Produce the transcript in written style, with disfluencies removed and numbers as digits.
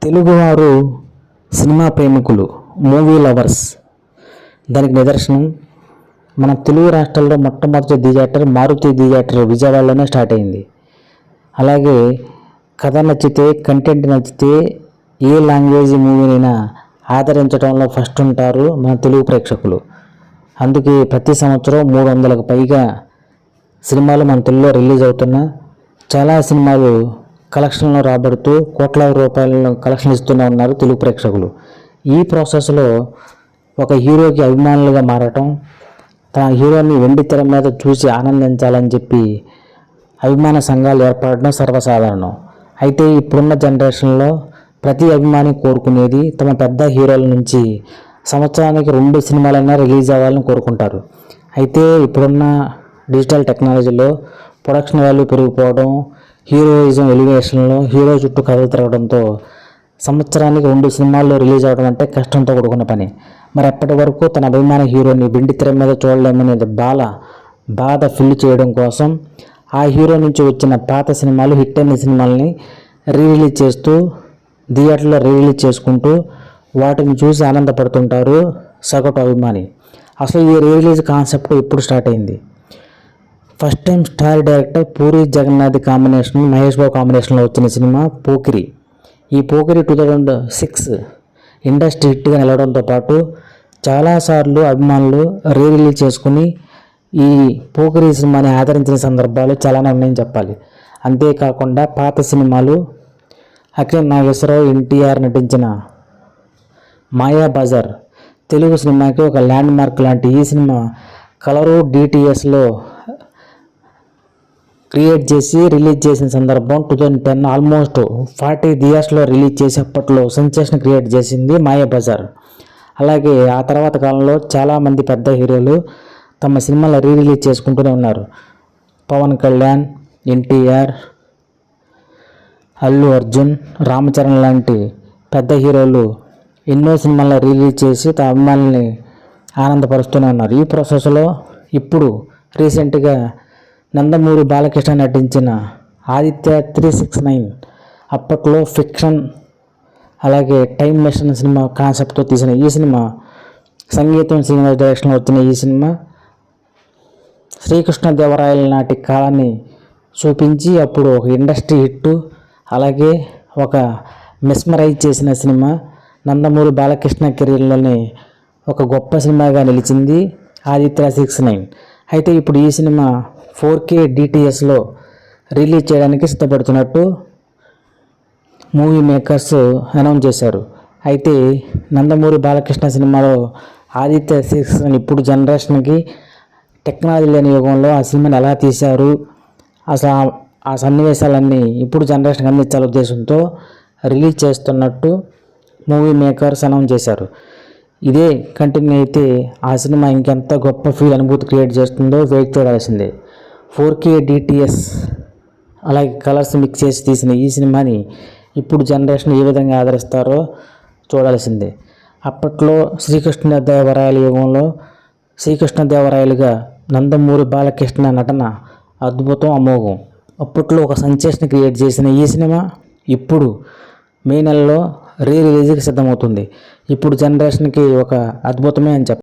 తెలుగువారు సినిమా ప్రేమికులు, movie lovers. దానికి నిదర్శనం మన తెలుగు రాష్ట్రాల్లో మొట్టమొదటి థియేటర్ మారుతి థియేటర్ విజయవాడలోనే స్టార్ట్ అయింది. అలాగే కథ నచ్చితే, కంటెంట్ నచ్చితే ఏ లాంగ్వేజ్ మూవీనైనా ఆదరించడంలో ఫస్ట్ ఉంటారు మన తెలుగు ప్రేక్షకులు. అందుకే ప్రతి సంవత్సరం 300కు పైగా సినిమాలు మన తెలుగులో రిలీజ్ అవుతున్నా చాలా సినిమాలు కలెక్షన్లో రాబడుతూ కోట్లాది రూపాయలను కలెక్షన్ ఇస్తూనే ఉన్నారు తెలుగు ప్రేక్షకులు. ఈ ప్రాసెస్లో ఒక హీరోకి అభిమానులుగా మారటం, తన హీరోని వెండి తెర మీద చూసి ఆనందించాలని చెప్పి అభిమాన సంఘాలు ఏర్పడడం సర్వసాధారణం. అయితే ఇప్పుడున్న జనరేషన్లో ప్రతి అభిమాని కోరుకునేది తమ పెద్ద హీరోల నుంచి సంవత్సరానికి 2 సినిమాలైనా రిలీజ్ అవ్వాలని కోరుకుంటారు. అయితే ఇప్పుడున్న డిజిటల్ టెక్నాలజీలో ప్రొడక్షన్ వాల్యూ పెరిగిపోవడం, హీరోయిజం ఎలివేషన్లో హీరో చుట్టూ కథలు తిరగడంతో సంవత్సరానికి 2 సినిమాల్లో రిలీజ్ అవ్వడం అంటే కష్టంతో కూడుకున్న పని. మరి అప్పటి వరకు తన అభిమాన హీరోని వెండి తెర మీద చూడలేమనేది బాధ ఫిల్ చేయడం కోసం ఆ హీరో నుంచి వచ్చిన పాత సినిమాలు, హిట్ అయిన సినిమాలని రిలీజ్ చేస్తూ థియేటర్లో రిలీజ్ చేసుకుంటూ వాటిని చూసి ఆనందపడుతుంటారు సగటు అభిమాని. అసలు ఈ రిలీజ్ కాన్సెప్ట్ ఎప్పుడు స్టార్ట్ అయింది? First time star director Puri Jagannadh combination, Mahesh Babu కాంబినేషన్లో వచ్చిన సినిమా పోకిరి. ఈ పోకిరి 2006 ఇండస్ట్రీ హిట్గా నిలవడంతో పాటు చాలాసార్లు అభిమానులు రిలీజ్ చేసుకుని ఈ పోకిరి సినిమాని ఆదరించిన సందర్భాలు చాలానే ఉన్నాయని చెప్పాలి. అంతేకాకుండా పాత సినిమాలు అఖిల్ నాగేశ్వరరావు, ఎన్టీఆర్ నటించిన మాయాబజార్ తెలుగు సినిమాకి ఒక ల్యాండ్ మార్క్ లాంటి ఈ సినిమా కలరు డిటిఎస్లో క్రియేట్ చేసి రిలీజ్ చేసిన సందర్భం 2010 ఆల్మోస్ట్ 40 థియేటర్స్లో రిలీజ్ చేసి అప్పట్లో సెన్సేషన్ క్రియేట్ చేసింది మాయాబజార్. అలాగే ఆ తర్వాత కాలంలో చాలామంది పెద్ద హీరోలు తమ సినిమాలు రిలీజ్ చేసుకుంటూనే ఉన్నారు. పవన్ కళ్యాణ్, ఎన్టీఆర్, అల్లు అర్జున్, రామ్ చరణ్ లాంటి పెద్ద హీరోలు ఎన్నో సినిమాలు రిలీజ్ చేసి తమ అభిమానుల్ని ఆనందపరుస్తూనే ఉన్నారు. ఈ ప్రాసెస్లో ఇప్పుడు రీసెంట్గా నందమూరి బాలకృష్ణ నటించిన ఆదిత్య 369 అప్పట్లో ఫిక్షన్ అలాగే టైం మెషిన్ సినిమా కాన్సెప్ట్తో తీసిన ఈ సినిమా, సంగీతం శ్రీనివాస్ డైరెక్షన్లో వచ్చిన ఈ సినిమా శ్రీకృష్ణదేవరాయల నాటి కాలాన్ని చూపించి అప్పుడు ఒక ఇండస్ట్రీ హిట్టు, అలాగే ఒక మెస్మరైజ్ చేసిన సినిమా. నందమూరి బాలకృష్ణ కెరీర్లోనే ఒక గొప్ప సినిమాగా నిలిచింది ఆదిత్య 69. అయితే ఇప్పుడు ఈ సినిమా 4K డిటిఎస్లో రిలీజ్ చేయడానికి సిద్ధపడుతున్నట్టు మూవీ మేకర్స్ అనౌన్స్ చేశారు. అయితే నందమూరి బాలకృష్ణ సినిమాలో ఆదిత్య 69 ఇప్పుడు జనరేషన్కి టెక్నాలజీ లేని యుగంలో ఆ సినిమాని ఎలా తీశారు, అసలు ఆ సన్నివేశాలన్నీ ఇప్పుడు జనరేషన్కి అందించాల ఉద్దేశంతో రిలీజ్ చేస్తున్నట్టు మూవీ మేకర్స్ అనౌన్స్ చేశారు. ఇదే కంటిన్యూ అయితే ఆ సినిమా ఇంకెంత గొప్ప ఫీల్ అనుభూతి క్రియేట్ చేస్తుందో వెయిట్ చూడాల్సిందే. 4K డిటిఎస్ అలాగే కలర్స్ మిక్స్ చేసి తీసిన ఈ సినిమాని ఇప్పుడు జనరేషన్ ఏ విధంగా ఆదరిస్తారో చూడాల్సిందే. అప్పట్లో శ్రీకృష్ణదేవరాయల యుగంలో శ్రీకృష్ణదేవరాయలుగా నందమూరి బాలకృష్ణ నటన అద్భుతం, అమోఘం. అప్పట్లో ఒక సెన్సేషన్ క్రియేట్ చేసిన ఈ సినిమా ఇప్పుడు మే నెలలో రిలీజ్కి సిద్ధమవుతుంది. ఇప్పుడు జనరేషన్కి ఒక అద్భుతమే అని చెప్పాలి.